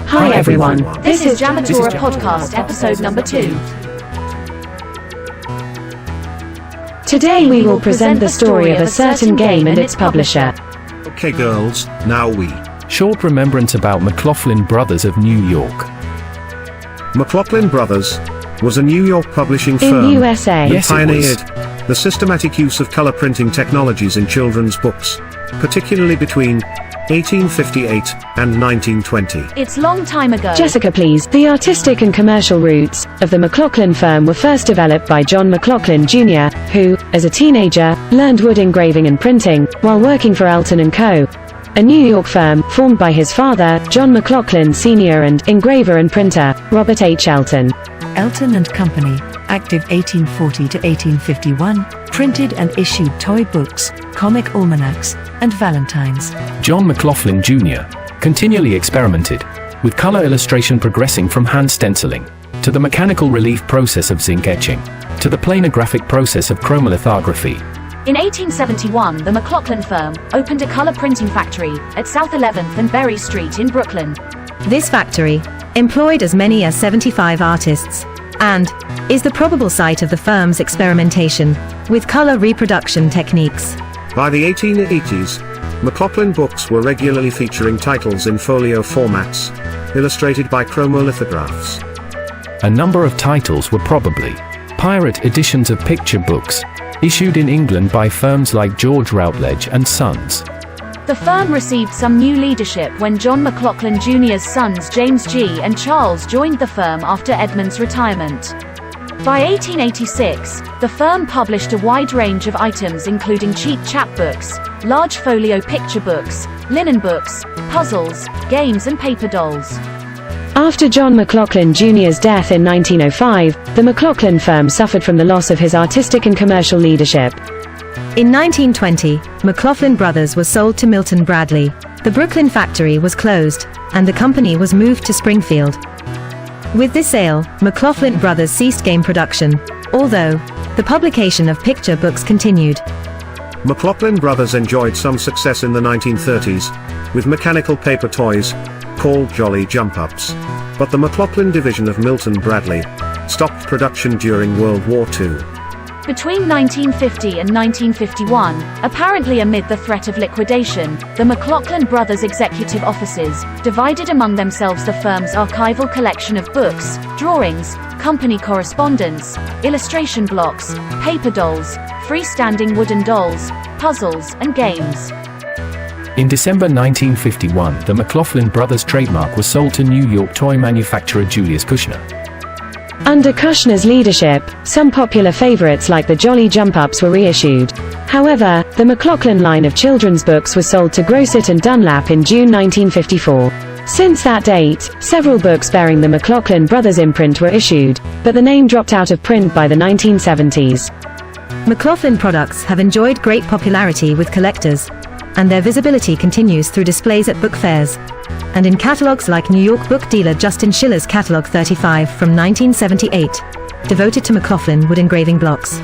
Hi everyone, this is JAMATORA Podcast episode number 2. Today we will present the story of a certain game and its publisher. Okay girls, now we. Short remembrance about McLoughlin Brothers of New York. McLoughlin Brothers was a New York publishing firm In USA. that Yes, it pioneered was. the systematic use of color printing technologies in children's books, particularly between 1858 and 1920. It's long time ago. Jessica, please. The artistic and commercial roots of the McLoughlin firm were first developed by John McLoughlin Jr., who, as a teenager, learned wood engraving and printing, while working for Elton & Co., a New York firm formed by his father, John McLoughlin Sr. and engraver and printer, Robert H. Elton. Elton and Company, active 1840 to 1851, printed and issued toy books, comic almanacs, and valentines. John McLoughlin Jr. continually experimented with color illustration, progressing from hand stenciling to the mechanical relief process of zinc etching to the planographic process of chromolithography. In 1871, the McLoughlin firm opened a color printing factory at South 11th and Berry Street in Brooklyn. This factory employed as many as 75 artists and is the probable site of the firm's experimentation with color reproduction techniques. By the 1880s, McLoughlin books were regularly featuring titles in folio formats, illustrated by chromolithographs. A number of titles were probably pirate editions of picture books, issued in England by firms like George Routledge and Sons. The firm received some new leadership when John McLoughlin Jr.'s sons James G. and Charles joined the firm after Edmund's retirement. By 1886, the firm published a wide range of items including cheap chapbooks, large folio picture books, linen books, puzzles, games and paper dolls. After John McLoughlin Jr.'s death in 1905, the McLoughlin firm suffered from the loss of his artistic and commercial leadership. In 1920, McLoughlin Brothers was sold to Milton Bradley. The Brooklyn factory was closed, and the company was moved to Springfield. With this sale, McLoughlin Brothers ceased game production, although the publication of picture books continued. McLoughlin Brothers enjoyed some success in the 1930s, with mechanical paper toys, called Jolly Jump-Ups, but the McLoughlin division of Milton Bradley stopped production during World War II. Between 1950 and 1951, apparently amid the threat of liquidation, the McLoughlin Brothers executive offices divided among themselves the firm's archival collection of books, drawings, company correspondence, illustration blocks, paper dolls, freestanding wooden dolls, puzzles, and games. In December 1951, the McLoughlin Brothers trademark was sold to New York toy manufacturer Julius Kushner. Under Kushner's leadership, some popular favorites like the Jolly Jump-Ups were reissued. However, the McLoughlin line of children's books was sold to Grosset and Dunlap in June 1954. Since that date, several books bearing the McLoughlin Brothers imprint were issued, but the name dropped out of print by the 1970s. McLoughlin products have enjoyed great popularity with collectors, and their visibility continues through displays at book fairs and in catalogs like New York book dealer Justin Schiller's Catalog 35 from 1978, devoted to McLoughlin wood engraving blocks.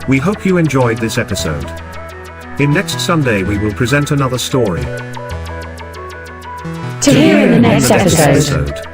We hope you enjoyed this episode. In next Sunday we will present another story. To hear in the next episode.